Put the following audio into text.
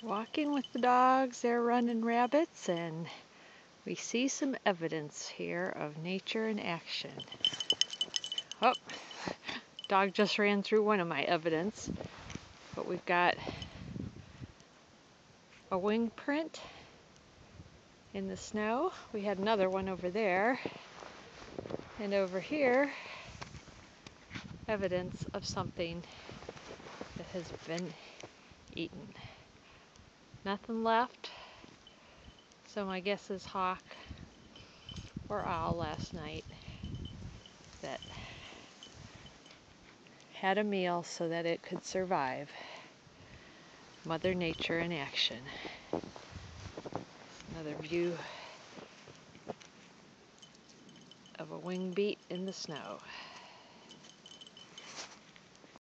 Walking with the dogs, they're running rabbits, and we see some evidence here of nature in action. Oh, dog just ran through one of my evidence, but we've got a wing print in the snow. We had another one over there, and over here, evidence of something that has been eaten. Nothing left, so my guess is hawk or owl last night that had a meal so that it could survive. Mother Nature in action. Another view of a wing beat in the snow.